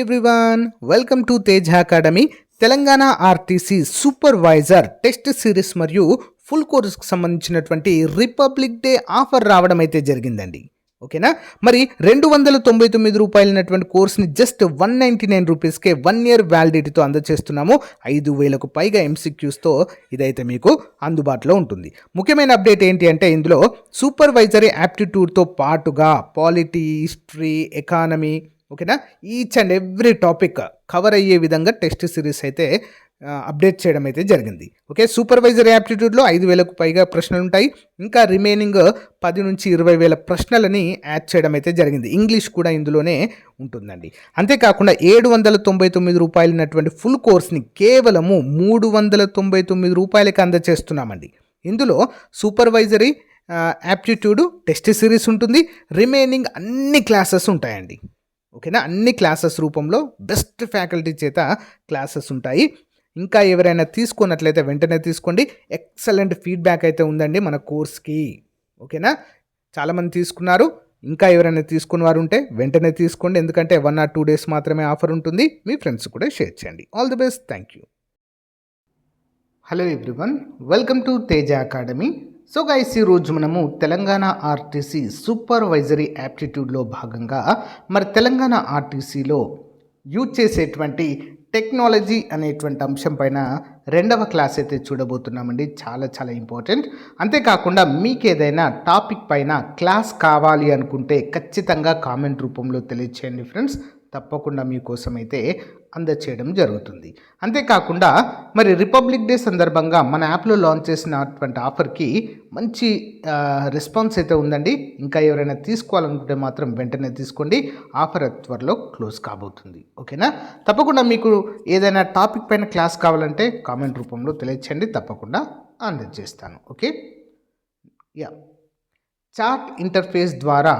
Everyone welcome to Tej academy. Telangana RTC supervisor test series మరియు full కోర్సుకు సంబంధించినటువంటి రిపబ్లిక్ డే ఆఫర్ రావడం అయితే జరిగిందండి. ఓకేనా, మరి రూ. 299 కోర్సుని జస్ట్ 199 రూపీస్కే 1 ఇయర్ వ్యాలిడిటీతో అందజేస్తున్నాము. 5,000కు పైగా ఎంసీక్యూస్తో ఇదైతే మీకు అందుబాటులో ఉంటుంది. ముఖ్యమైన అప్డేట్ ఏంటి అంటే ఇందులో సూపర్వైజరీ యాప్టిట్యూడ్తో పాటుగా పాలిటీ, హిస్టరీ, ఎకానమీ, ఓకేనా, each and every topic cover అయ్యే విధంగా టెస్ట్ సిరీస్ అయితే అప్డేట్ చేయడం అయితే జరిగింది. ఓకే, సూపర్వైజరీ యాప్టిట్యూడ్లో 5,000కు పైగా ప్రశ్నలు ఉంటాయి. ఇంకా రిమైనింగ్ 10 నుంచి 20,000 ప్రశ్నలని యాడ్ చేయడం అయితే జరిగింది. ఇంగ్లీష్ కూడా ఇందులోనే ఉంటుందండి. అంతేకాకుండా రూ. 799 ఫుల్ కోర్స్ని కేవలము రూ. 399 అందజేస్తున్నామండి. ఇందులో సూపర్వైజరీ యాప్టిట్యూడ్ టెస్ట్ సిరీస్ ఉంటుంది, రిమైనింగ్ అన్ని క్లాసెస్ ఉంటాయండి. ఓకేనా, అన్ని క్లాసెస్ రూపంలో బెస్ట్ ఫ్యాకల్టీ చేత క్లాసెస్ ఉంటాయి. ఇంకా ఎవరైనా తీసుకున్నట్లయితే వెంటనే తీసుకోండి. ఎక్సలెంట్ ఫీడ్బ్యాక్ అయితే ఉందండి మన కోర్స్కి. ఓకేనా, చాలామంది తీసుకున్నారు. ఇంకా ఎవరైనా తీసుకున్న వారు ఉంటే వెంటనే తీసుకోండి, ఎందుకంటే 1 or 2 days మాత్రమే ఆఫర్ ఉంటుంది. మీ ఫ్రెండ్స్ కూడా షేర్ చేయండి. All the best, thank you. Hello everyone, welcome to Teja academy. So guys, ఈరోజు మనము తెలంగాణ ఆర్టీసీ సూపర్వైజరీ యాప్టిట్యూడ్లో భాగంగా మరి తెలంగాణ ఆర్టీసీలో యూజ్ చేసేటువంటి టెక్నాలజీ అనేటువంటి అంశం పైన 2వ క్లాస్ అయితే చూడబోతున్నామండి. చాలా చాలా ఇంపార్టెంట్. అంతేకాకుండా మీకు ఏదైనా టాపిక్ పైన క్లాస్ కావాలి అనుకుంటే ఖచ్చితంగా కామెంట్ రూపంలో తెలియచేయండి ఫ్రెండ్స్. తప్పకుండా మీకోసం అయితే అందచేయడం జరుగుతుంది. అంతేకాకుండా మరి రిపబ్లిక్ డే సందర్భంగా మన యాప్లో లాంచ్ చేసినటువంటి ఆఫర్కి మంచి రెస్పాన్స్ అయితే ఉందండి. ఇంకా ఎవరైనా తీసుకోవాలనుకుంటే మాత్రం వెంటనే తీసుకోండి. ఆఫర్ త్వరలో క్లోజ్ కాబోతుంది. ఓకేనా, తప్పకుండా మీకు ఏదైనా టాపిక్ పైన క్లాస్ కావాలంటే కామెంట్ రూపంలో తెలియచేయండి, తప్పకుండా అందజేస్తాను. ఓకే, చాట్ ఇంటర్ఫేస్ ద్వారా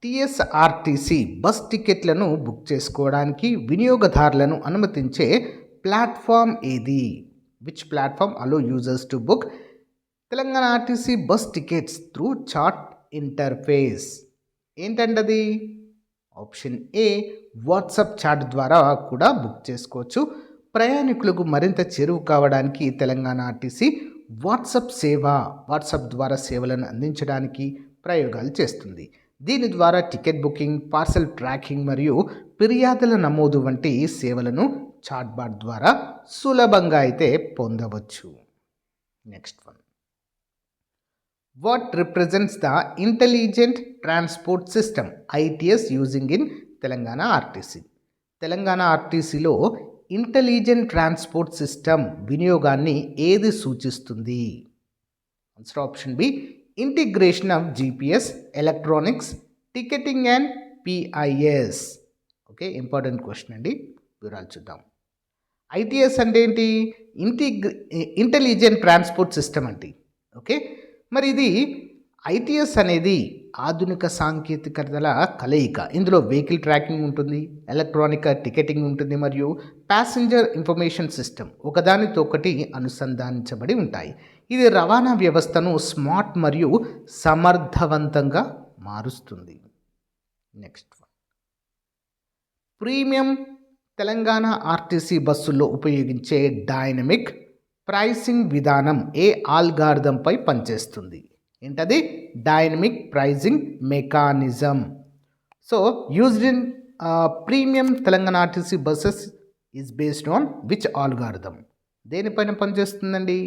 టీఎస్ఆర్టీసీ బస్ టికెట్లను బుక్ చేసుకోవడానికి వినియోగదారులను అనుమతించే ప్లాట్ఫామ్ ఏది? Which platform allow users to book Telangana RTC bus tickets through chat interface? ఏంటంటది? ఆప్షన్ ఏ, వాట్సాప్ చాట్ ద్వారా కూడా బుక్ చేసుకోవచ్చు. ప్రయాణికులకు మరింత చేరువ కావడానికి తెలంగాణ ఆర్టీసీ వాట్సాప్ ద్వారా సేవలను అందించడానికి ప్రయోగాలు చేస్తుంది. దీని ద్వారా టికెట్ బుకింగ్, పార్సల్ ట్రాకింగ్ మరియు ఫిర్యాదుల నమోదు వంటి సేవలను చాట్బాట్ ద్వారా సులభంగా అయితే పొందవచ్చు. Next one, what represents the intelligent transport system ITS using in Telangana RTC? Telangana ఆర్టీసీలో ఇంటెలిజెంట్ ట్రాన్స్పోర్ట్ సిస్టమ్ వినియోగాన్ని ఏది సూచిస్తుంది? Answer option B, integration of GPS, electronics, ticketing and PIS. Okay, important question అండి, వివరాలు చూద్దాం. ఐటీఎస్ అంటే ఏంటి? ఇంటెలిజెంట్ ట్రాన్స్పోర్ట్ సిస్టమ్ అండి. ఓకే, మరి ఇది ఐటీఎస్ అనేది ఆధునిక సాంకేతికతల కలయిక. ఇందులో వెహికల్ ట్రాకింగ్ ఉంటుంది, ఎలక్ట్రానిక్ టికెటింగ్ ఉంటుంది మరియు ప్యాసింజర్ ఇన్ఫర్మేషన్ సిస్టమ్ ఒకదానితో ఒకటి అనుసంధానించబడి ఉంటాయి. ఇది రవాణా వ్యవస్థను స్మార్ట్ మరియు సమర్థవంతంగా మారుస్తుంది. Next one, premium Telangana RTC బస్సుల్లో ఉపయోగించే డైనమిక్ ప్రైసింగ్ విధానం ఏ ఆల్గారిథంపై పనిచేస్తుంది? ఏంటది? Dynamic pricing mechanism. So used in premium Telangana RTC buses is based on which algorithm? దేనిపైన పనిచేస్తుందండి?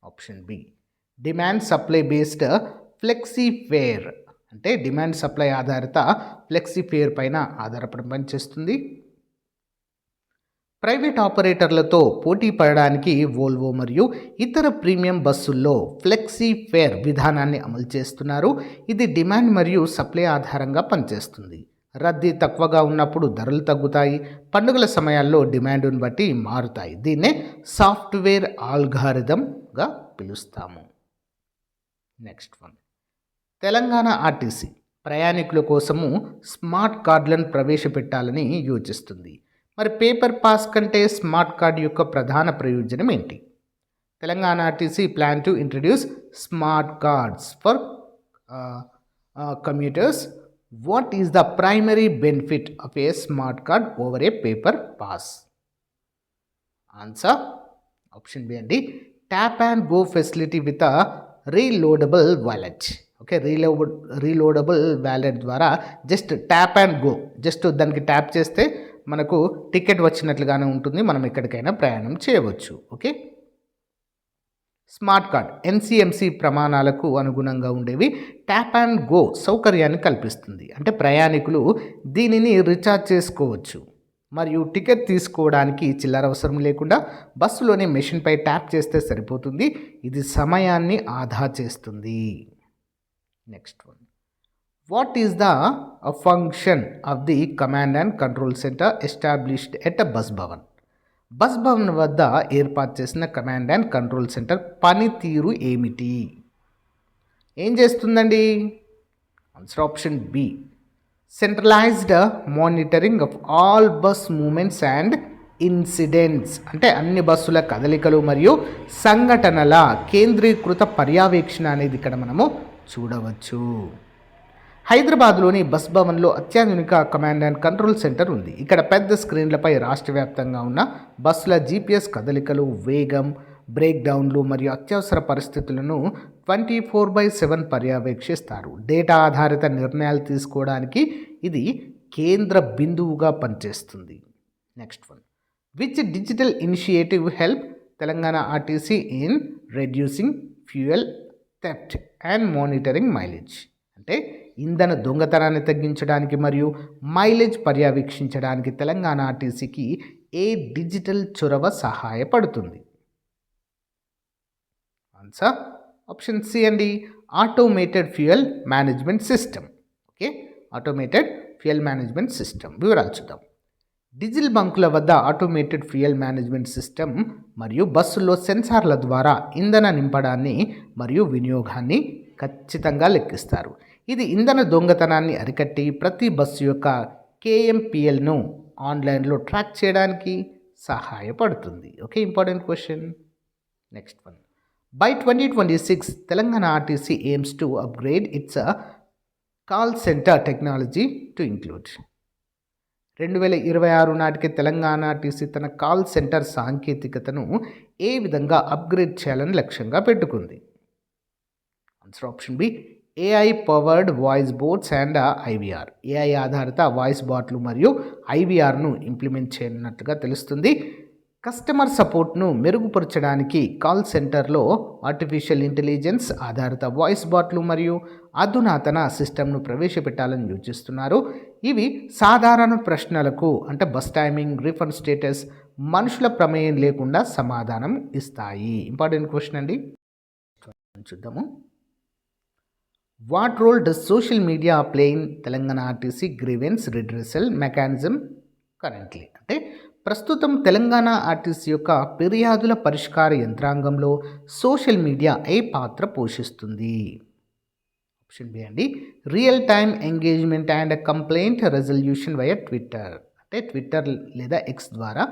Option B, demand supply based flexi fare. అంటే డిమాండ్ సప్లై ఆధారిత ఫ్లెక్సీ ఫేర్ పైన ఆధారపడి పనిచేస్తుంది. ప్రైవేట్ ఆపరేటర్లతో పోటీ పడడానికి వోల్వో మరియు ఇతర ప్రీమియం బస్సుల్లో ఫ్లెక్సీ ఫేర్ విధానాన్ని అమలు చేస్తున్నారు. ఇది డిమాండ్ మరియు సప్లై ఆధారంగా పనిచేస్తుంది. రద్దీ తక్కువగా ఉన్నప్పుడు ధరలు తగ్గుతాయి, పండుగల సమయాల్లో డిమాండ్ను బట్టి మారుతాయి. దీన్నే సాఫ్ట్వేర్ ఆల్గారిథంగా పిలుస్తాము. నెక్స్ట్ వన్, తెలంగాణ ఆర్టీసీ ప్రయాణికుల కోసము స్మార్ట్ కార్డులను ప్రవేశపెట్టాలని యోచిస్తుంది. మరి పేపర్ పాస్ కంటే స్మార్ట్ కార్డ్ యొక్క ప్రధాన ప్రయోజనం ఏంటి? Telangana RTC plan to introduce smart cards for commuters what is the primary benefit of a smart card over a paper pass? Answer option B అండి, tap and go facility with a reloadable wallet. Okay, reloadable wallet ద్వారా just tap and go, just దానికి tap చేస్తే మనకు ticket వచ్చినట్లుగానే ఉంటుంది, మనం ఎక్కడికైనా ప్రయాణం చేయవచ్చు. ఓకే, స్మార్ట్ కార్డ్ ఎన్సిఎంసి ప్రమాణాలకు అనుగుణంగా ఉండేవి. ట్యాప్ అండ్ గో సౌకర్యాన్ని కల్పిస్తుంది, అంటే ప్రయాణికులు దీనిని రీఛార్జ్ చేసుకోవచ్చు మరియు టికెట్ తీసుకోవడానికి చిల్లర అవసరం లేకుండా బస్సులోని మెషిన్పై ట్యాప్ చేస్తే సరిపోతుంది. ఇది సమయాన్ని ఆదా చేస్తుంది. Next one, what is the function of the command and control centre established at bus Bhavan? Bus Bhavan వద్ద ఏర్పాటు చేసిన కమాండ్ అండ్ కంట్రోల్ సెంటర్ పనితీరు ఏమిటి? ఏం చేస్తుందండి? Answer option B, centralised monitoring of all bus movements and incidents, అంటే అన్ని బస్సుల కదలికలు మరియు సంఘటనల కేంద్రీకృత పర్యవేక్షణ అనేది ఇక్కడ మనము చూడవచ్చు. హైదరాబాద్లోని బస్ భవన్లో అత్యాధునిక కమాండ్ అండ్ కంట్రోల్ సెంటర్ ఉంది. ఇక్కడ పెద్ద స్క్రీన్లపై రాష్ట్ర వ్యాప్తంగా ఉన్న బస్సుల జీపీఎస్ కదలికలు, వేగం, బ్రేక్ డౌన్లు మరియు అత్యవసర పరిస్థితులను 24/7 పర్యవేక్షిస్తారు. డేటా ఆధారిత నిర్ణయాలు తీసుకోవడానికి ఇది కేంద్ర బిందువుగా పనిచేస్తుంది. Next one, which digital initiative help Telangana RTC in reducing fuel theft and monitoring mileage? అంటే ఇంధన దొంగతనాన్ని తగ్గించడానికి మరియు మైలేజ్ పర్యవేక్షించడానికి తెలంగాణ ఆర్టీసీకి ఏ డిజిటల్ చొరవ సహాయపడుతుంది? ఆన్సర్ ఆప్షన్ సి అండి, automated fuel management system. Okay, automated fuel management system వివరాలు చూద్దాం. డీజిల్ బంకుల వద్ద ఆటోమేటెడ్ ఫ్యూయల్ మేనేజ్మెంట్ సిస్టమ్ మరియు బస్సుల్లో సెన్సార్ల ద్వారా ఇంధన నింపడాన్ని మరియు వినియోగాన్ని ఖచ్చితంగా లెక్కిస్తారు. ఇది ఇంధన దొంగతనాన్ని అరికట్టి ప్రతి బస్సు యొక్క కేఎంపిఎల్ను ఆన్లైన్లో ట్రాక్ చేయడానికి సహాయపడుతుంది. Okay, important question. Next one, by 2026 Telangana RTC aims to upgrade its call centre technology to include. 2026 నాటికి తెలంగాణ ఆర్టీసీ తన కాల్ సెంటర్ సాంకేతికతను ఏ విధంగా అప్గ్రేడ్ చేయాలని లక్ష్యంగా పెట్టుకుంది? Answer option B, AI powered voice bots and IVR. AI ఆధారిత వాయిస్ బాట్లు మరియు ఐవీఆర్ను ఇంప్లిమెంట్ చేయనున్నట్టుగా తెలుస్తుంది. కస్టమర్ సపోర్ట్ను మెరుగుపరచడానికి కాల్ సెంటర్లో ఆర్టిఫిషియల్ ఇంటెలిజెన్స్ ఆధారిత వాయిస్ బాట్లు మరియు అధునాతన సిస్టమ్ను ప్రవేశపెట్టాలని యోచిస్తున్నారు. ఇవి సాధారణ ప్రశ్నలకు, అంటే బస్ టైమింగ్, రీఫండ్ స్టేటస్, మనుషుల ప్రమేయం లేకుండా సమాధానం ఇస్తాయి. ఇంపార్టెంట్ క్వశ్చన్ అండి, చూద్దాము. What role does social media play in Telangana RTC grievance redressal mechanism currently? అంటే ప్రస్తుతం తెలంగాణ ఆర్టీసీ యొక్క ఫిర్యాదుల పరిష్కార యంత్రాంగంలో సోషల్ మీడియా ఏ పాత్ర పోషిస్తుంది? ఆప్షన్ బి అండి, real time engagement and complaint resolution via Twitter. అంటే ట్విట్టర్ లేదా ఎక్స్ ద్వారా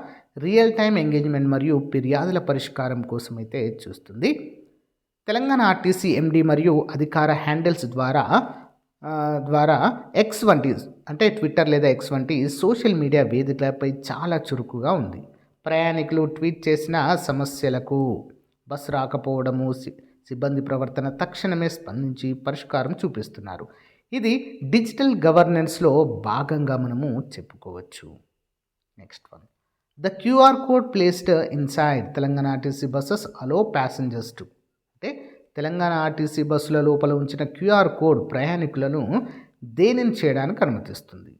రియల్ టైమ్ ఎంగేజ్మెంట్ మరియు ఫిర్యాదుల పరిష్కారం కోసం అయితే చూస్తుంది. తెలంగాణ ఆర్టీసీ ఎండి మరియు అధికార హ్యాండిల్స్ ద్వారా ఎక్స్ వంటి, అంటే ట్విట్టర్ లేదా ఎక్స్ వంటి సోషల్ మీడియా వేదికలపై చాలా చురుకుగా ఉంది. ప్రయాణికులు ట్వీట్ చేసిన సమస్యలకు బస్సు రాకపోవడము, సిబ్బంది ప్రవర్తన తక్షణమే స్పందించి పరిష్కారం చూపిస్తున్నారు. ఇది డిజిటల్ గవర్నెన్స్లో భాగంగా మనము చెప్పుకోవచ్చు. Next one, the QR code placed inside Telangana RTC buses allow passengers to. అంటే తెలంగాణ ఆర్టీసీ బస్సుల లోపల ఉంచిన క్యూఆర్ కోడ్ ప్రయాణికులను దేనిని చేయడానికి అనుమతిస్తుంది?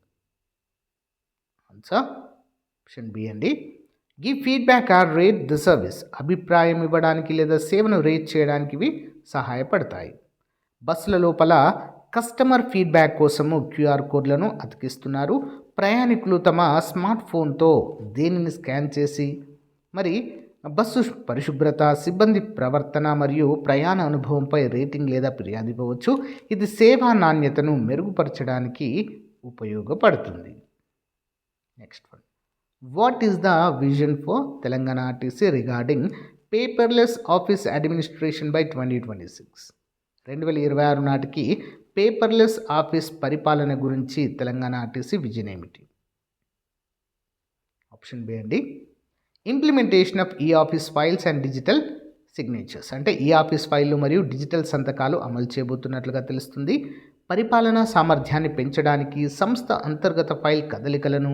ఆన్సర్ ఆప్షన్ బి అండి, give feedback or rate the service. అభిప్రాయం ఇవ్వడానికి లేదా సేవను రేట్ చేయడానికి ఇవి సహాయపడతాయి. బస్సుల లోపల కస్టమర్ ఫీడ్బ్యాక్ కోసము క్యూఆర్ కోడ్లను అతికిస్తున్నారు. ప్రయాణికులు తమ స్మార్ట్ ఫోన్తో దేనిని స్కాన్ చేసి మరి బస్సు పరిశుభ్రత, సిబ్బంది ప్రవర్తన మరియు ప్రయాణ అనుభవంపై రేటింగ్ లేదా ఫిర్యాదు ఇవ్వవచ్చు. ఇది సేవా నాణ్యతను మెరుగుపరచడానికి ఉపయోగపడుతుంది. Next one, what is the vision for Telangana RTC regarding paperless office administration by 2026? 2026 నాటికి పేపర్లెస్ ఆఫీస్ పరిపాలన గురించి తెలంగాణ ఆర్టీసీ విజన్ ఏమిటి? ఆప్షన్ బి అండి, ఇంప్లిమెంటేషన్ ఆఫ్ ఈ office files and digital signatures. అంటే ఈ ఆఫీస్ ఫైళ్ళు మరియు డిజిటల్ సంతకాలు అమలు చేయబోతున్నట్లుగా తెలుస్తుంది. పరిపాలనా సామర్థ్యాన్ని పెంచడానికి సంస్థ అంతర్గత ఫైల్ కదలికలను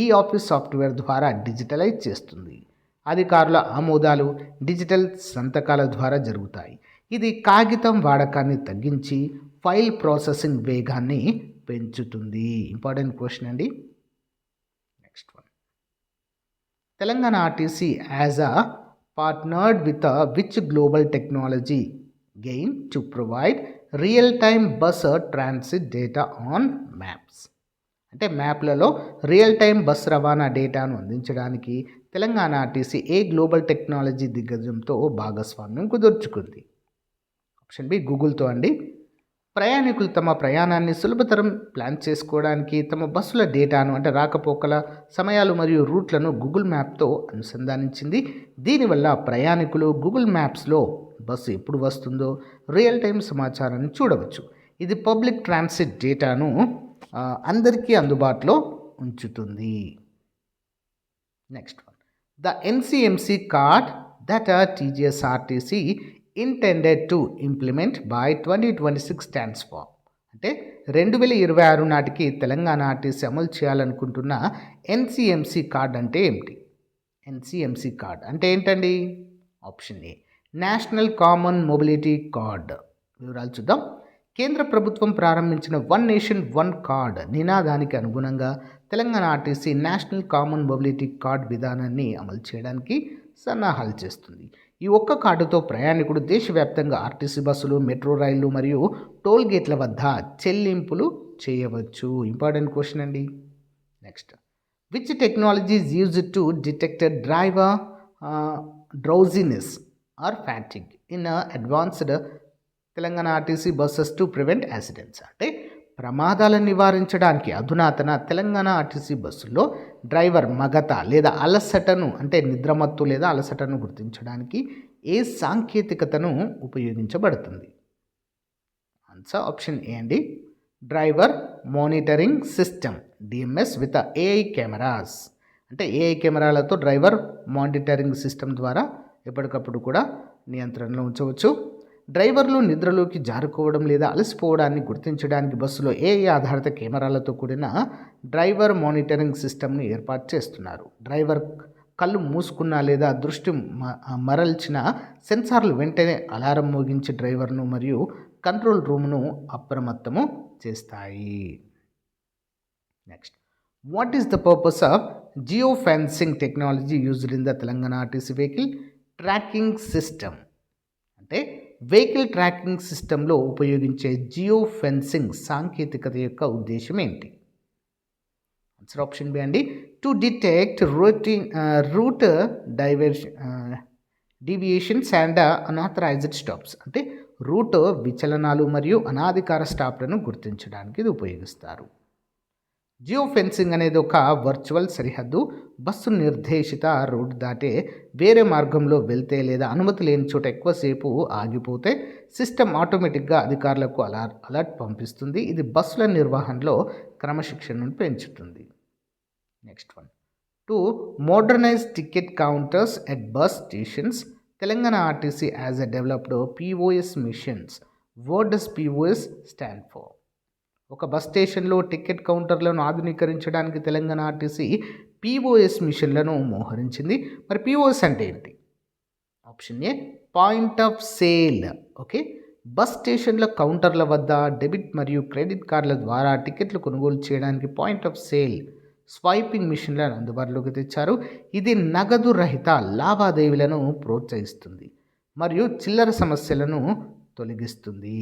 ఈ ఆఫీస్ సాఫ్ట్వేర్ ద్వారా డిజిటలైజ్ చేస్తుంది. అధికారుల ఆమోదాలు డిజిటల్ సంతకాల ద్వారా జరుగుతాయి. ఇది కాగితం వాడకాన్ని తగ్గించి ఫైల్ ప్రాసెసింగ్ వేగాన్ని పెంచుతుంది. ఇంపార్టెంట్ క్వశ్చన్ అండి. Next one, Telangana RTC as a partnered with which global technology gain to provide real-time bus transit data on maps. అంటే మ్యాప్లలో రియల్ టైం బస్ రవాణా డేటాను అందించడానికి తెలంగాణ ఆర్టీసీ ఏ గ్లోబల్ టెక్నాలజీ దిగ్గజంతో భాగస్వామ్యం కుదుర్చుకుంది? ఆప్షన్ బి, గూగుల్తో అండి. ప్రయాణికులు తమ ప్రయాణాన్ని సులభతరం ప్లాన్ చేసుకోవడానికి తమ బస్సుల డేటాను అంటే రాకపోకల సమయాలు మరియు రూట్లను గూగుల్ మ్యాప్తో అనుసంధానించింది. దీనివల్ల ప్రయాణికులు గూగుల్ మ్యాప్స్లో బస్సు ఎప్పుడు వస్తుందో రియల్ టైం సమాచారాన్ని చూడవచ్చు. ఇది పబ్లిక్ ట్రాన్సిట్ డేటాను అందరికీ అందుబాటులో ఉంచుతుంది. Next one, the NCMC card that TGSRTC intended to implement by 2026 stands for. అంటే 2026 నాటికి తెలంగాణ ఆర్టీసీ అమలు చేయాలనుకుంటున్న ఎన్సిఎంసి కార్డ్ అంటే ఏమిటి? ఎన్సిఎంసి కార్డ్ అంటే ఏంటండి? Option A, national common mobility card. వివరాలు చూద్దాం. కేంద్ర ప్రభుత్వం ప్రారంభించిన వన్ నేషన్ వన్ కార్డ్ నినాదానికి అనుగుణంగా Telangana RTC national common mobility card విధానాన్ని అమలు చేయడానికి సన్నాహాలు చేస్తుంది. ఈ ఒక్క కార్డుతో ప్రయాణికుడు దేశవ్యాప్తంగా ఆర్టీసీ బస్సులు, మెట్రో రైళ్లు మరియు టోల్ గేట్ల వద్ద చెల్లింపులు చేయవచ్చు. ఇంపార్టెంట్ క్వశ్చన్ అండి. Next, which technology is used to detect driver drowsiness or fatigue in advanced Telangana RTC buses to prevent accidents. అంటే ప్రమాదాలను నివారించడానికి అధునాతన తెలంగాణ ఆర్టీసీ బస్సుల్లో డ్రైవర్ మగత లేదా అలసటను అంటే నిద్రమత్తు లేదా అలసటను గుర్తించడానికి ఏ సాంకేతికతను ఉపయోగించబడుతుంది? ఆన్సర్ ఆప్షన్ ఏ అండి, driver monitoring system DMs with AI cameras. అంటే ఏఐ కెమెరాలతో డ్రైవర్ మానిటరింగ్ సిస్టమ్ ద్వారా ఎప్పటికప్పుడు కూడా నియంత్రణలో ఉంచవచ్చు. డ్రైవర్లు నిద్రలోకి జారుకోవడం లేదా అలసిపోవడాన్ని గుర్తించడానికి బస్సులో ఏఐ ఆధారిత కెమెరాలతో కూడిన డ్రైవర్ మానిటరింగ్ సిస్టమ్ను ఏర్పాటు చేస్తున్నారు. డ్రైవర్ కళ్ళు మూసుకున్నా లేదా దృష్టి మరల్చిన సెన్సార్లు వెంటనే అలారం మోగించి డ్రైవర్ను మరియు కంట్రోల్ రూమ్ను అప్రమత్తము చేస్తాయి. Next, what is the purpose of geo fencing technology used in the Telangana RTC vehicle tracking system? అంటే వెహికల్ ట్రాకింగ్ సిస్టంలో ఉపయోగించే జియో ఫెన్సింగ్ సాంకేతికత యొక్క ఉద్దేశం ఏంటి? ఆన్సర్ ఆప్షన్ బి అండి, to detect route deviations and unauthorised stops. అంటే రూట్ విచలనాలు మరియు అనాధికార స్టాప్లను గుర్తించడానికి ఇది ఉపయోగిస్తారు. జియో ఫెన్సింగ్ అనేది ఒక వర్చువల్ సరిహద్దు. బస్సు నిర్దేశిత రోడ్డు దాటే వేరే మార్గంలో వెళ్తే లేదా అనుమతి లేని చోట ఎక్కువసేపు ఆగిపోతే సిస్టమ్ ఆటోమేటిక్గా అధికారులకు అలర్ట్ పంపిస్తుంది. ఇది బస్సుల నిర్వహణలో క్రమశిక్షణను పెంచుతుంది. Next one, to modernise ticket counters at bus stations Telangana RTC as a developed POS machines. What does POS stand for? ఒక బస్ స్టేషన్లో టికెట్ కౌంటర్లను ఆధునీకరించడానికి తెలంగాణ ఆర్టీసీ పిఓఎస్ మిషన్లను మోహరించింది. మరి పిఓఎస్ అంటే ఏంటి? Option A, point of sale. Okay, bus స్టేషన్ల కౌంటర్ల వద్ద debit మరియు credit కార్డుల ద్వారా టికెట్లు కొనుగోలు చేయడానికి పాయింట్ ఆఫ్ సేల్ స్వైపింగ్ మిషన్లను అందుబాటులోకి తెచ్చారు. ఇది నగదు రహిత లావాదేవీలను ప్రోత్సహిస్తుంది మరియు చిల్లర సమస్యలను తొలగిస్తుంది.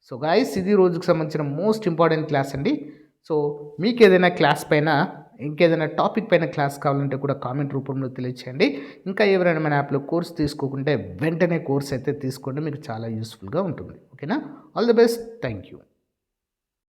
సో గాయస్, ఇది రోజుకు సంబంధించిన మోస్ట్ ఇంపార్టెంట్ క్లాస్ అండి. సో మీకు ఏదైనా క్లాస్ పైన ఇంకేదైనా టాపిక్ పైన క్లాస్ కావాలంటే కూడా కామెంట్ రూపంలో తెలియచేయండి. ఇంకా ఎవరైనా మన యాప్లో కోర్స్ తీసుకోకుంటే వెంటనే కోర్స్ అయితే తీసుకోండి, మీకు చాలా యూస్ఫుల్గా ఉంటుంది. ఓకేనా? All the best. Thank you.